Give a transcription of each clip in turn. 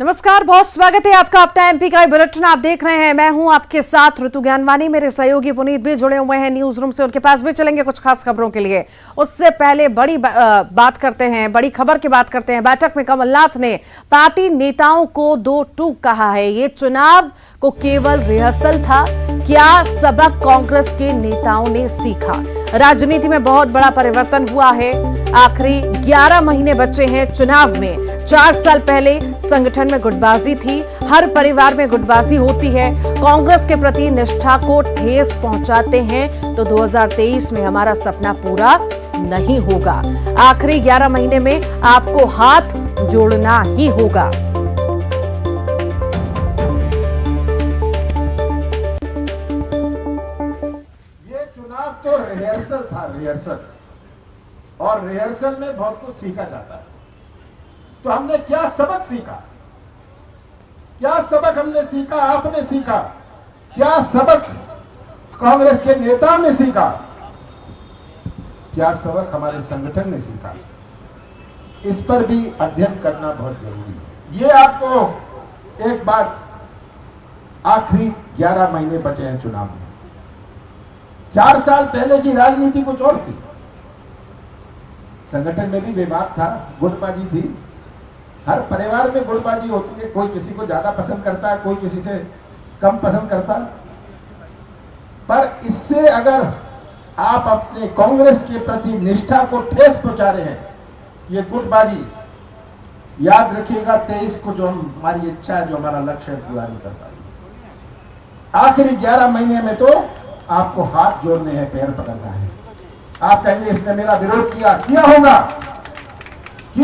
नमस्कार, बहुत स्वागत है आपका अपना एमपी का बुलेटिन आप देख रहे हैं। मैं हूं आपके साथ ऋतु ज्ञानवानी। मेरे सहयोगी पुनीत भी जुड़े हुए हैं न्यूज रूम से, उनके पास भी चलेंगे कुछ खास खबरों के लिए। उससे पहले बड़ी बात करते हैं, बड़ी खबर की बात करते हैं। बैठक में कमलनाथ ने पार्टी नेताओं को दो टूक कहा है। ये चुनाव को केवल रिहर्सल था, क्या सबक कांग्रेस के नेताओं ने सीखा? राजनीति में बहुत बड़ा परिवर्तन हुआ है। आखिरी 11 महीने बचे हैं चुनाव में। 4 साल पहले संगठन में गुटबाजी थी, हर परिवार में गुटबाजी होती है। कांग्रेस के प्रति निष्ठा को ठेस पहुंचाते हैं तो 2023 में हमारा सपना पूरा नहीं होगा। आखिरी 11 महीने में आपको हाथ जोड़ना ही होगा। ये चुनाव तो रिहर्सल था, रिहर्सल, और रिहर्सल में बहुत कुछ सीखा जाता है। तो हमने क्या सबक सीखा? क्या सबक हमने सीखा? आपने सीखा? क्या सबक कांग्रेस के नेताओं ने सीखा? क्या सबक हमारे संगठन ने सीखा? इस पर भी अध्ययन करना बहुत जरूरी है। ये आपको एक बात, आखिरी 11 महीने बचे हैं चुनाव में। 4 साल पहले की राजनीति कुछ और थी। संगठन में भी विवाद था, गुटबाजी थी, हर परिवार में गुटबाजी होती है। कोई किसी को ज्यादा पसंद करता है, कोई किसी से कम पसंद करता है। पर इससे अगर आप अपने कांग्रेस के प्रति निष्ठा को ठेस पहुंचा रहे हैं, ये गुटबाजी, याद रखिएगा 23 को जो हमारी इच्छा है, जो हमारा लक्ष्य है, पूरा नहीं कर पाएंगे। आखिरी 11 महीने में तो आपको हाथ जोड़ने हैं, पैर पकड़ना है। आप कहेंगे इसने मेरा विरोध किया, किया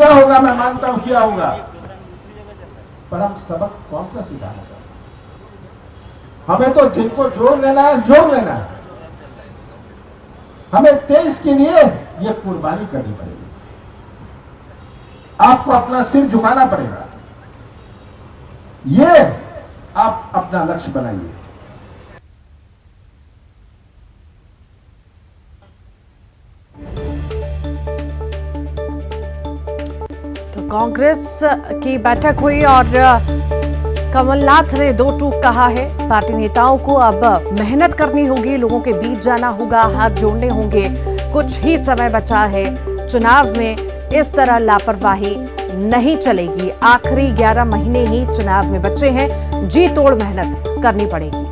होगा, मैं मानता हूं किया होगा, पर हम सबक कौन सा सिखाना चाहते हैं? हमें तो जिनको जोड़ लेना है, जोड़ लेना है। हमें देश के लिए ये कुर्बानी करनी पड़ेगी। आपको अपना सिर झुकाना पड़ेगा। ये आप अपना लक्ष्य बनाइए। कांग्रेस की बैठक हुई और कमलनाथ ने दो टूक कहा है। पार्टी नेताओं को अब मेहनत करनी होगी, लोगों के बीच जाना होगा, हाथ जोड़ने होंगे। कुछ ही समय बचा है चुनाव में, इस तरह लापरवाही नहीं चलेगी। आखिरी 11 महीने ही चुनाव में बचे हैं, जी तोड़ मेहनत करनी पड़ेगी।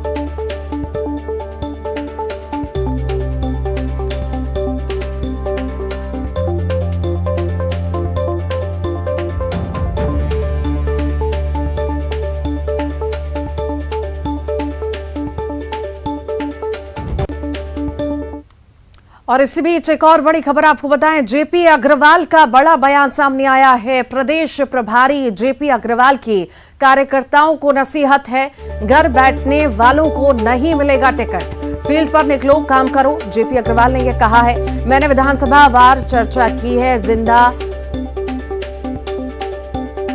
और इसी बीच एक और बड़ी खबर आपको बताएं, जेपी अग्रवाल का बड़ा बयान सामने आया है। प्रदेश प्रभारी जेपी अग्रवाल की कार्यकर्ताओं को नसीहत है, घर बैठने वालों को नहीं मिलेगा टिकट, फील्ड पर निकलो, काम करो। जेपी अग्रवाल ने यह कहा है। मैंने विधानसभा वार चर्चा की है, जिंदा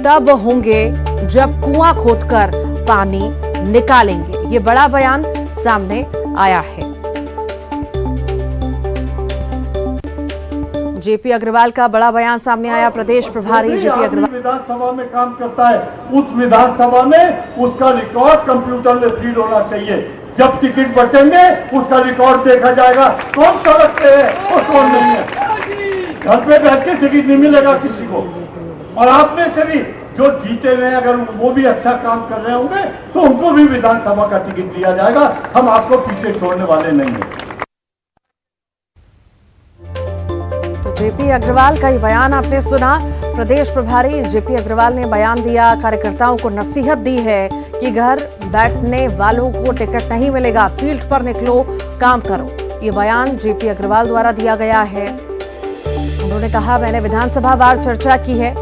तब होंगे जब कुआं खोदकर पानी निकालेंगे। ये बड़ा बयान सामने आया है। जेपी अग्रवाल का बड़ा बयान सामने आया। प्रदेश प्रभारी जेपी अग्रवाल विधानसभा में काम करता है, उस विधानसभा में उसका रिकॉर्ड कंप्यूटर में फीड होना चाहिए। जब टिकट बटेंगे उसका रिकॉर्ड देखा जाएगा, कौन सड़क पे है और कौन नहीं है। घर पे बैठ के टिकट नहीं मिलेगा किसी को। और आप में से भी जो जीते हुए, अगर वो भी अच्छा काम कर रहे होंगे तो उनको भी विधानसभा का टिकट दिया जाएगा। हम आपको पीछे छोड़ने वाले नहीं हैं। जेपी अग्रवाल का ये बयान आपने सुना। प्रदेश प्रभारी जेपी अग्रवाल ने बयान दिया, कार्यकर्ताओं को नसीहत दी है कि घर बैठने वालों को टिकट नहीं मिलेगा, फील्ड पर निकलो, काम करो। ये बयान जेपी अग्रवाल द्वारा दिया गया है। उन्होंने कहा, मैंने विधानसभा वार चर्चा की है,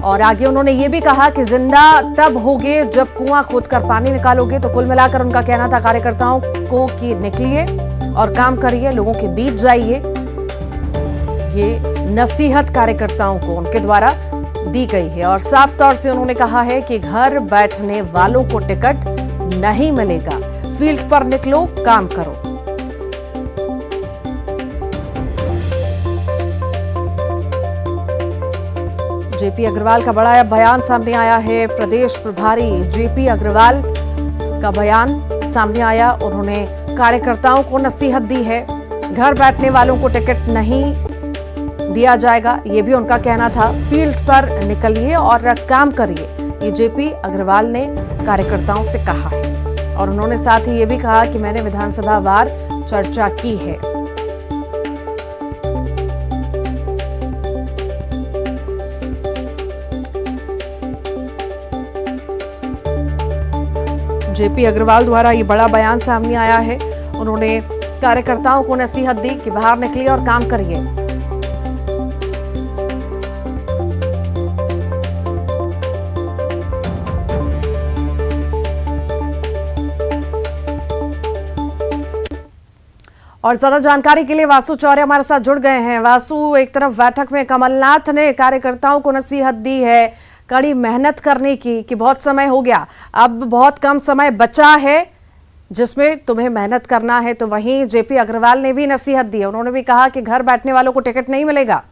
और आगे उन्होंने ये भी कहा कि जिंदा तब होगे जब कुआं खोदकर पानी निकालोगे। तो कुल मिलाकर उनका कहना था कार्यकर्ताओं को कि निकलिए और काम करिए, लोगों के बीच जाइए। ये नसीहत कार्यकर्ताओं को उनके द्वारा दी गई है। और साफ तौर से उन्होंने कहा है कि घर बैठने वालों को टिकट नहीं मिलेगा, फील्ड पर निकलो, काम करो। जेपी अग्रवाल का बड़ा बयान सामने आया है। प्रदेश प्रभारी जेपी अग्रवाल का बयान सामने आया। उन्होंने कार्यकर्ताओं को नसीहत दी है। घर बैठने वालों को टिकट नहीं दिया जाएगा, ये भी उनका कहना था। फील्ड पर निकलिए और काम करिए, ये जेपी अग्रवाल ने कार्यकर्ताओं से कहा है। और उन्होंने साथ ही ये भी कहा कि मैंने विधानसभा वार चर्चा की है। जेपी अग्रवाल द्वारा ये बड़ा बयान सामने आया है। उन्होंने कार्यकर्ताओं को नसीहत दी कि बाहर निकलिए और काम करिए। और ज्यादा जानकारी के लिए वासु चौरे हमारे साथ जुड़ गए हैं। वासु, एक तरफ बैठक में कमलनाथ ने कार्यकर्ताओं को नसीहत दी है कड़ी मेहनत करने की कि बहुत समय हो गया, अब बहुत कम समय बचा है जिसमें तुम्हें मेहनत करना है। तो वहीं जेपी अग्रवाल ने भी नसीहत दी है। उन्होंने भी कहा कि घर बैठने वालों को टिकट नहीं मिलेगा।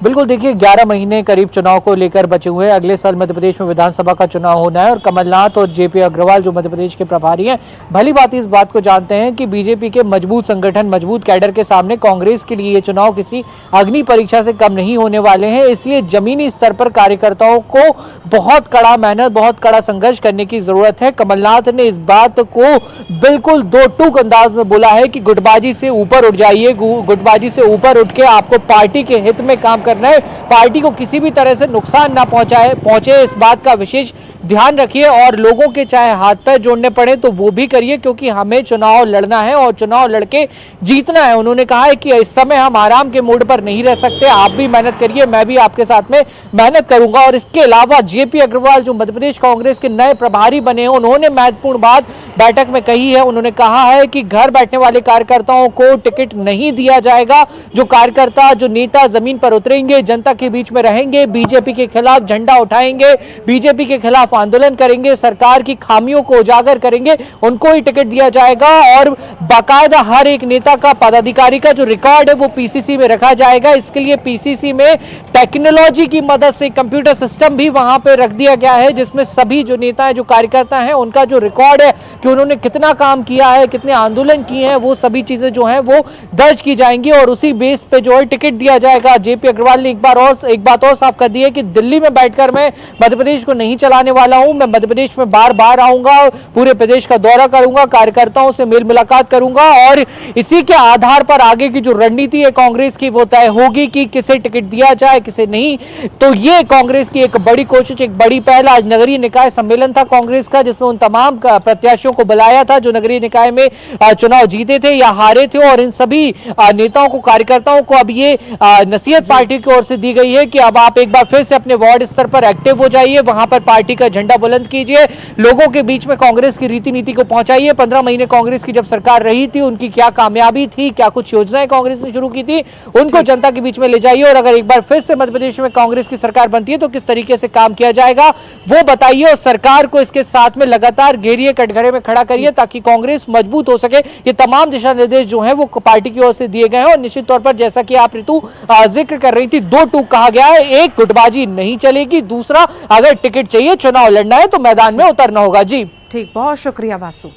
बिल्कुल, देखिए 11 महीने करीब चुनाव को लेकर बचे हुए हैं। अगले साल मध्य प्रदेश में विधानसभा का चुनाव होना है और कमलनाथ और जेपी अग्रवाल जो मध्य प्रदेश के प्रभारी हैं, भली बात इस बात को जानते हैं कि बीजेपी के मजबूत संगठन, मजबूत कैडर के सामने कांग्रेस के लिए ये चुनाव किसी अग्नि परीक्षा से कम नहीं होने वाले हैं। इसलिए जमीनी स्तर पर कार्यकर्ताओं को बहुत कड़ा मेहनत, बहुत कड़ा संघर्ष करने की जरूरत है। कमलनाथ ने इस बात को बिल्कुल दो टूक अंदाज में बोला है कि गुटबाजी से ऊपर उठ जाइए, गुटबाजी से ऊपर उठ के आपको पार्टी के हित में काम करना है, पार्टी को किसी भी तरह से नुकसान ना पहुंचे, इस बात का विशेष ध्यान रखिए और लोगों के चाहे हाथ पैर जोड़ने पड़े तो वो भी करिए, क्योंकि हमें चुनाव लड़ना है और चुनाव लड़के जीतना है। उन्होंने कहा है कि इस समय हम आराम के मूड पर नहीं रह सकते, आप भी मेहनत करिए, मैं भी आपके साथ में मेहनत करूंगा। और इसके अलावा जेपी अग्रवाल जो मध्य प्रदेश कांग्रेस के नए प्रभारी बने हैं, उन्होंने महत्वपूर्ण बात बैठक में कही है। उन्होंने कहा है कि घर बैठने वाले कार्यकर्ताओं को टिकट नहीं दिया जाएगा। जो कार्यकर्ता, जो नेता जमीन पर उतरेंगे, जनता के बीच में रहेंगे, बीजेपी के खिलाफ झंडा उठाएंगे, बीजेपी के खिलाफ आंदोलन करेंगे, सरकार की खामियों को उजागर करेंगे, उनको ही टिकट दिया जाएगा। और बाकायदा हर एक नेता का, पदाधिकारी का जो रिकॉर्ड है वो पीसीसी में रखा जाएगा। इसके लिए पीसीसी में टेक्नोलॉजी की मदद से कंप्यूटर सिस्टम भी वहां पर रख दिया गया है, जिसमें सभी जो नेता है, जो कार्यकर्ता है, उनका जो रिकॉर्ड है कि उन्होंने कितना काम किया है, कितने आंदोलन किए हैं, वो सभी चीजें जो है वो दर्ज की जाएंगी और उसी बेस पे जो है टिकट दिया जाएगा। जेपी अग्रवाल ने एक बात और साफ कर दी है कि दिल्ली में बैठकर मैं मध्य प्रदेश को नहीं चलाने वाला हूं। मैं मध्य प्रदेश में बार बार आऊंगा, पूरे प्रदेश का दौरा करूंगा, कार्यकर्ताओं से मेल मुलाकात करूंगा और इसी के आधार पर आगे की जो रणनीति है कांग्रेस की वो तय होगी कि किसे टिकट दिया जाए, किसे नहीं। तो ये कांग्रेस की एक बड़ी कोशिश, एक बड़ी पहल। आज नगरीय निकाय सम्मेलन था कांग्रेस का, जिसमें उन तमाम प्रत्याशियों को बुलाया था जो नगरीय निकाय में चुनाव जीते थे या हारे थे। और इन सभी नेताओं को, कार्यकर्ताओं को अब ये नसीहत पार्टी की ओर से दी गई है कि अब आप एक बार फिर से अपने वार्ड स्तर पर एक्टिव हो जाइए, वहां पर पार्टी का झंडा बुलंद कीजिए, लोगों के बीच में कांग्रेस की रीति नीति को पहुंचाइए। 15 महीने कांग्रेस की जब सरकार रही थी, उनकी क्या कामयाबी थी, क्या कुछ योजनाएं कांग्रेस ने शुरू की थी, उनको जनता के बीच में ले जाइए। और अगर एक बार फिर से मध्य प्रदेश में कांग्रेस की सरकार बनती है तो किस तरीके से काम किया जाएगा वो बताइए और सरकार को इसके साथ में लगातार घेरिए, कटघरे में खड़ा करिए ताकि कांग्रेस मजबूत हो सके। ये तमाम दिशा निर्देश जो है वो पार्टी की ओर से दिए गए हैं। और निश्चित तौर पर जैसा कि आप ऋतु जिक्र कर रही थी, दो टूक कहा गया है, एक गुटबाजी नहीं चलेगी, दूसरा अगर टिकट चाहिए, चुनाव लड़ना है तो मैदान में उतरना होगा। जी ठीक, बहुत शुक्रिया वासु।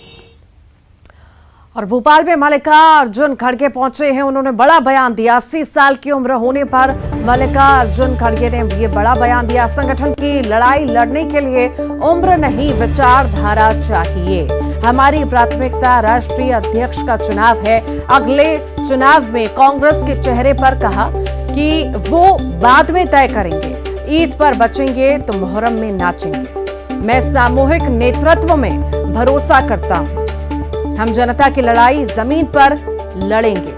और भोपाल में मल्लिकार्जुन खड़गे पहुंचे हैं। उन्होंने बड़ा बयान दिया। 80 साल की उम्र होने पर मल्लिकार्जुन खड़गे ने ये बड़ा बयान दिया। संगठन की लड़ाई लड़ने के लिए उम्र नहीं, विचारधारा चाहिए। हमारी प्राथमिकता राष्ट्रीय अध्यक्ष का चुनाव है। अगले चुनाव में कांग्रेस के चेहरे पर कहा कि वो बाद में तय करेंगे। ईद पर बचेंगे तो मुहर्रम में नाचेंगे। मैं सामूहिक नेतृत्व में भरोसा करता हूं। हम जनता की लड़ाई जमीन पर लड़ेंगे।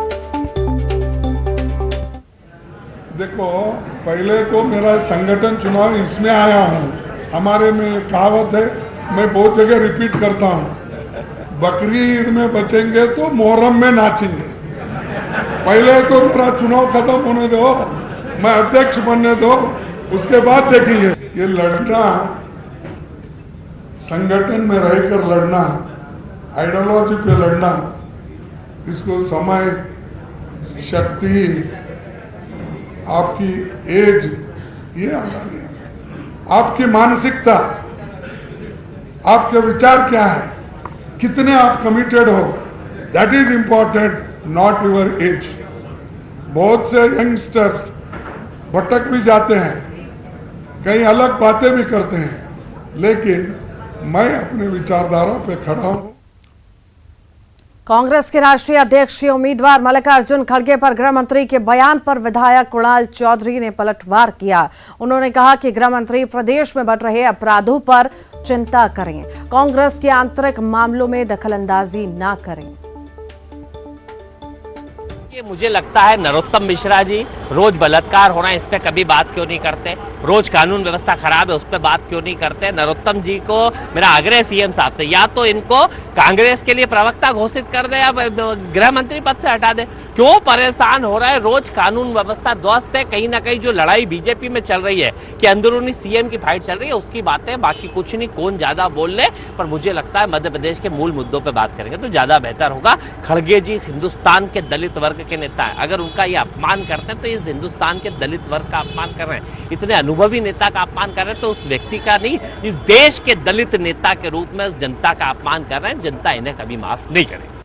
देखो, पहले तो मेरा संगठन चुनाव इसमें आया हूं। हमारे में कहावत है, मैं बहुत जगह रिपीट करता हूं, बकरी ईद में बचेंगे तो मुहर्रम में नाचेंगे। पहले तो मेरा चुनाव खत्म होने दो, मैं अध्यक्ष बनने दो, उसके बाद देखेंगे। ये लड़ना, संगठन में रहकर लड़ना, आइडियोलॉजी पे लड़ना, इसको समय, शक्ति, आपकी एज, ये आधार नहीं है। आपकी मानसिकता, आपके विचार क्या है, कितने आप कमिटेड हो, that is important, not your age. बहुत से यंगस्टर्स भटक भी जाते हैं, कई अलग बातें भी करते हैं, लेकिन मैं अपने विचारधारा पे खड़ा हूं। कांग्रेस के राष्ट्रीय अध्यक्ष के उम्मीदवार मल्लिकार्जुन खड़गे पर गृह मंत्री के बयान पर विधायक कुणाल चौधरी ने पलटवार किया। उन्होंने कहा कि गृह मंत्री प्रदेश में बढ़ रहे अपराधों पर चिंता करें, कांग्रेस के आंतरिक मामलों में दखलंदाजी ना करें। मुझे लगता है नरोत्तम मिश्रा जी रोज बलात्कार हो रहा है, इस पे कभी बात क्यों नहीं करते? रोज कानून व्यवस्था खराब है, उस पर बात क्यों नहीं करते? नरोत्तम जी को मेरा आग्रह है सीएम साहब से, या तो इनको कांग्रेस के लिए प्रवक्ता घोषित कर दे या गृह मंत्री पद से हटा दे। क्यों परेशान हो रहा है? रोज कानून व्यवस्था ध्वस्त है। कहीं ना कहीं जो लड़ाई बीजेपी में चल रही है कि अंदरूनी सीएम की फाइट चल रही है, उसकी बातें, बाकी कुछ नहीं। कौन ज्यादा बोल ले, पर मुझे लगता है मध्य प्रदेश के मूल मुद्दों पर बात करेंगे तो ज्यादा बेहतर होगा। खड़गे जी हिंदुस्तान के दलित वर्ग के नेता है, अगर उनका ये अपमान करते हैं तो इस हिंदुस्तान के दलित वर्ग का अपमान कर रहे हैं। इतने अनुभवी नेता का अपमान कर रहे हैं तो उस व्यक्ति का नहीं, इस देश के दलित नेता के रूप में उस जनता का अपमान कर रहे हैं। जनता इन्हें कभी माफ नहीं करेगी।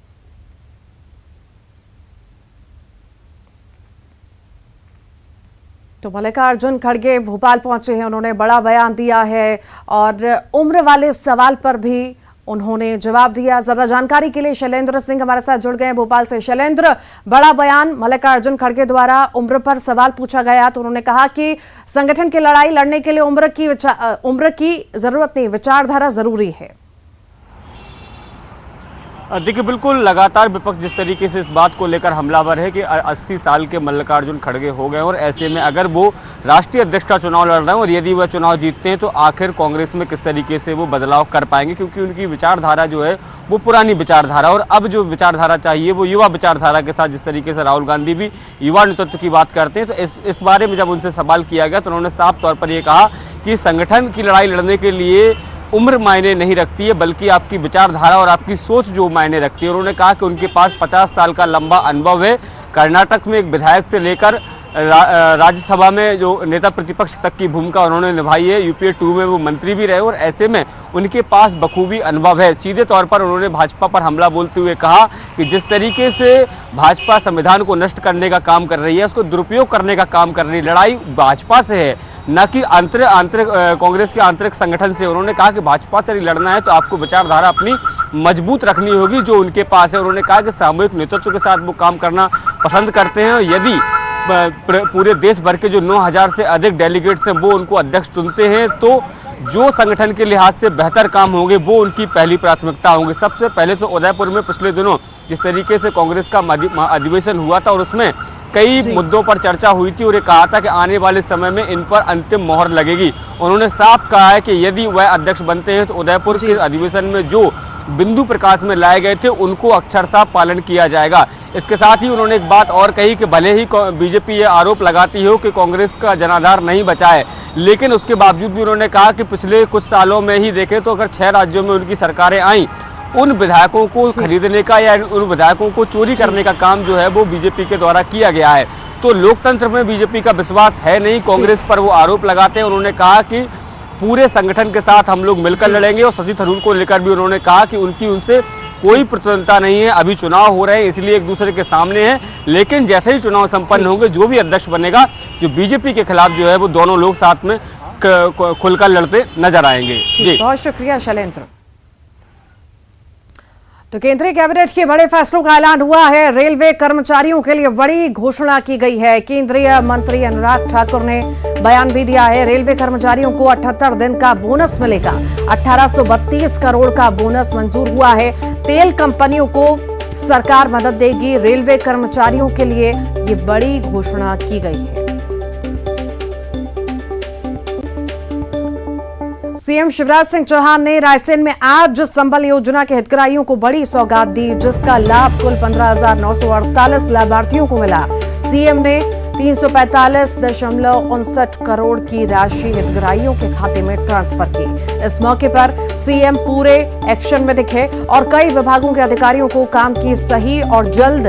तो मल्लिकार्जुन खड़गे भोपाल पहुंचे हैं, उन्होंने बड़ा बयान दिया है और उम्र वाले सवाल पर भी उन्होंने जवाब दिया। ज्यादा जानकारी के लिए शैलेंद्र सिंह हमारे साथ जुड़ गए हैं भोपाल से। शैलेंद्र, बड़ा बयान मल्लिकार्जुन खड़गे द्वारा, उम्र पर सवाल पूछा गया तो उन्होंने कहा कि संगठन की लड़ाई लड़ने के लिए उम्र की जरूरत नहीं, विचारधारा जरूरी है। देखिए, बिल्कुल लगातार विपक्ष जिस तरीके से इस बात को लेकर हमलावर है कि 80 साल के मल्लिकार्जुन खड़गे हो गए और ऐसे में अगर वो राष्ट्रीय अध्यक्ष का चुनाव लड़ रहे हैं और यदि वह चुनाव जीतते हैं तो आखिर कांग्रेस में किस तरीके से वो बदलाव कर पाएंगे, क्योंकि उनकी विचारधारा जो है वो पुरानी विचारधारा, और अब जो विचारधारा चाहिए वो युवा विचारधारा के साथ, जिस तरीके से राहुल गांधी भी युवा नेतृत्व की बात करते हैं। तो इस बारे में जब उनसे सवाल किया गया तो उन्होंने साफ तौर पर यह कहा कि संगठन की लड़ाई लड़ने के लिए उम्र मायने नहीं रखती है, बल्कि आपकी विचारधारा और आपकी सोच जो मायने रखती है। उन्होंने कहा कि उनके पास 50 साल का लंबा अनुभव है, कर्नाटक में एक विधायक से लेकर राज्यसभा में जो नेता प्रतिपक्ष तक की भूमिका उन्होंने निभाई है, यूपीए 2 में वो मंत्री भी रहे और ऐसे में उनके पास बखूबी अनुभव है। सीधे तौर पर उन्होंने भाजपा पर हमला बोलते हुए कहा कि जिस तरीके से भाजपा संविधान को नष्ट करने का काम कर रही है, उसको दुरुपयोग करने का काम कर रही है, लड़ाई भाजपा से है, न कि आंतरिक कांग्रेस के आंतरिक संगठन से। उन्होंने कहा कि भाजपा से लड़ना है तो आपको विचारधारा अपनी मजबूत रखनी होगी जो उनके पास है। उन्होंने कहा कि सामूहिक नेतृत्व के साथ वो काम करना पसंद करते हैं और यदि पूरे देश भर के जो 9000 से अधिक डेलीगेट्स हैं वो उनको अध्यक्ष चुनते हैं तो जो संगठन के लिहाज से बेहतर काम होंगे वो उनकी पहली प्राथमिकता होंगे। सबसे पहले तो उदयपुर में पिछले दिनों जिस तरीके से कांग्रेस का अधिवेशन हुआ था और उसमें कई मुद्दों पर चर्चा हुई थी और ये कहा था कि आने वाले समय में इन पर अंतिम मोहर लगेगी। उन्होंने साफ कहा है कि यदि वह अध्यक्ष बनते हैं तो उदयपुर के अधिवेशन में जो बिंदु प्रकाश में लाए गए थे उनको अक्षरशः पालन किया जाएगा। इसके साथ ही उन्होंने एक बात और कही कि भले ही बीजेपी ये आरोप लगाती हो कि कांग्रेस का जनाधार नहीं बचा है, लेकिन उसके बावजूद भी उन्होंने कहा कि पिछले कुछ सालों में ही देखें तो अगर 6 राज्यों में उनकी सरकारें आई, उन विधायकों को खरीदने का या उन विधायकों को चोरी करने का काम जो है वो बीजेपी के द्वारा किया गया है। तो लोकतंत्र में बीजेपी का विश्वास है नहीं, कांग्रेस पर वो आरोप लगाते हैं। उन्होंने कहा कि पूरे संगठन के साथ हम लोग मिलकर लड़ेंगे और शशि थरूर को लेकर भी उन्होंने कहा कि उनकी उनसे कोई प्रतिद्वंदिता नहीं है, अभी चुनाव हो रहे हैं इसलिए एक दूसरे के सामने हैं, लेकिन जैसे ही चुनाव संपन्न होंगे जो भी अध्यक्ष बनेगा जो बीजेपी के खिलाफ जो है वो दोनों लोग साथ में खुलकर लड़ते नजर आएंगे। जी बहुत शुक्रिया शैलेंद्र। तो केंद्रीय कैबिनेट के बड़े फैसलों का ऐलान हुआ है। रेलवे कर्मचारियों के लिए बड़ी घोषणा की गई है। केंद्रीय मंत्री अनुराग ठाकुर ने बयान भी दिया है। रेलवे कर्मचारियों को 78 दिन का बोनस मिलेगा। 1832 करोड़ का बोनस मंजूर हुआ है। तेल कंपनियों को सरकार मदद देगी। रेलवे कर्मचारियों के लिए ये बड़ी घोषणा की गई है। सीएम शिवराज सिंह चौहान ने रायसेन में आज संबल योजना के हितग्राहियों को बड़ी सौगात दी, जिसका लाभ कुल 15,948 लाभार्थियों को मिला। सीएम ने 345.59 करोड़ की राशि हितग्राहियों के खाते में ट्रांसफर की। इस मौके पर सीएम पूरे एक्शन में दिखे और कई विभागों के अधिकारियों को काम की सही और जल्द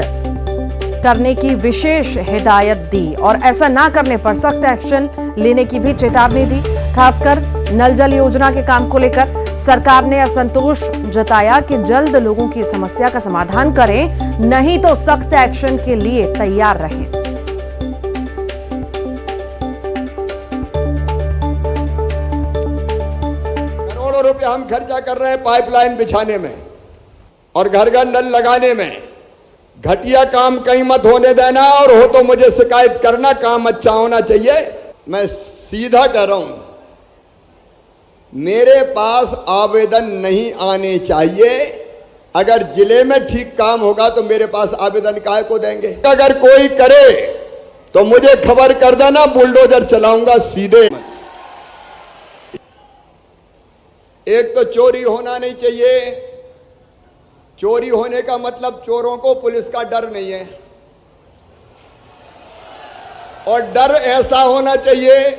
करने की विशेष हिदायत दी और ऐसा ना करने पर सख्त एक्शन लेने की भी चेतावनी दी। खासकर नल जल योजना के काम को लेकर सरकार ने असंतोष जताया कि जल्द लोगों की समस्या का समाधान करें, नहीं तो सख्त एक्शन के लिए तैयार रहें। करोड़ों रुपए हम खर्चा कर रहे हैं पाइपलाइन बिछाने में और घर घर नल लगाने में। घटिया काम कहीं मत होने देना, और हो तो मुझे शिकायत करना, काम अच्छा होना चाहिए। मैं सीधा कह रहा हूं, मेरे पास आवेदन नहीं आने चाहिए। अगर जिले में ठीक काम होगा तो मेरे पास आवेदन काहे को देंगे। अगर कोई करे तो मुझे खबर कर देना, बुलडोजर चलाऊंगा सीधे। एक तो चोरी होना नहीं चाहिए। चोरी होने का मतलब चोरों को पुलिस का डर नहीं है, और डर ऐसा होना चाहिए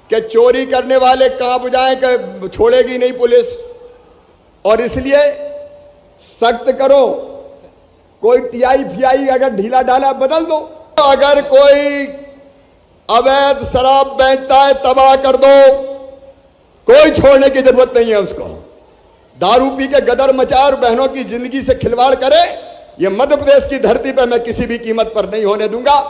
कि चोरी करने वाले कांप जाएं कि छोड़ेगी नहीं पुलिस। और इसलिए सख्त करो। कोई टीआई फीआई अगर ढीला डाला बदल दो। अगर कोई अवैध शराब बेचता है तबाह कर दो, कोई छोड़ने की जरूरत नहीं है उसको। दारू पी के गदर मचाए और बहनों की जिंदगी से खिलवाड़ करे, ये मध्य प्रदेश की धरती पर मैं किसी भी कीमत पर नहीं होने दूंगा।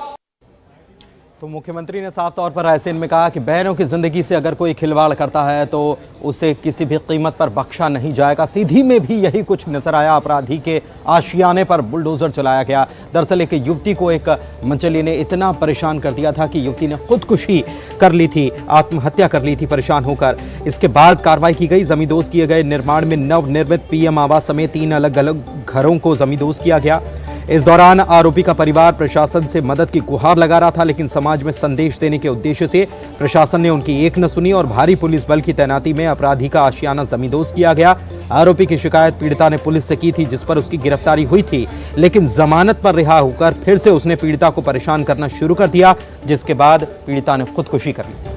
तो मुख्यमंत्री ने साफ तौर पर रायसेन में कहा कि बहनों की जिंदगी से अगर कोई खिलवाड़ करता है तो उसे किसी भी कीमत पर बख्शा नहीं जाएगा। सीधी में भी यही कुछ नजर आया। अपराधी के आशियाने पर बुलडोजर चलाया गया। दरअसल एक युवती को एक मंचली ने इतना परेशान कर दिया था कि युवती ने खुदकुशी कर ली थी, आत्महत्या कर ली थी परेशान होकर। इसके बाद कार्रवाई की गई, जमींदोज किए गए। निर्माण में नवनिर्मित पीएम आवास समेत 3 अलग अलग घरों को जमींदोज किया गया। इस दौरान आरोपी का परिवार प्रशासन से मदद की गुहार लगा रहा था, लेकिन समाज में संदेश देने के उद्देश्य से प्रशासन ने उनकी एक न सुनी और भारी पुलिस बल की तैनाती में अपराधी का आशियाना जमींदोज किया गया। आरोपी की शिकायत पीड़िता ने पुलिस से की थी, जिस पर उसकी गिरफ्तारी हुई थी, लेकिन जमानत पर रिहा होकर फिर से उसने पीड़िता को परेशान करना शुरू कर दिया, जिसके बाद पीड़िता ने खुदकुशी कर ली।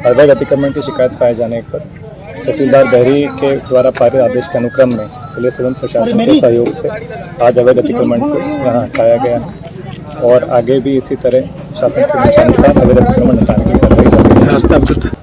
अवैध अतिक्रमण की शिकायत पाए जाने पर तहसीलदार बहरी के द्वारा पारित आदेश के अनुक्रम में पुलिस एवं प्रशासन के सहयोग से आज अवैध अतिक्रमण को यहाँ हटाया गया है और आगे भी इसी तरह शासन के अनुसार अवैध अतिक्रमण हटाने की कार्रवाई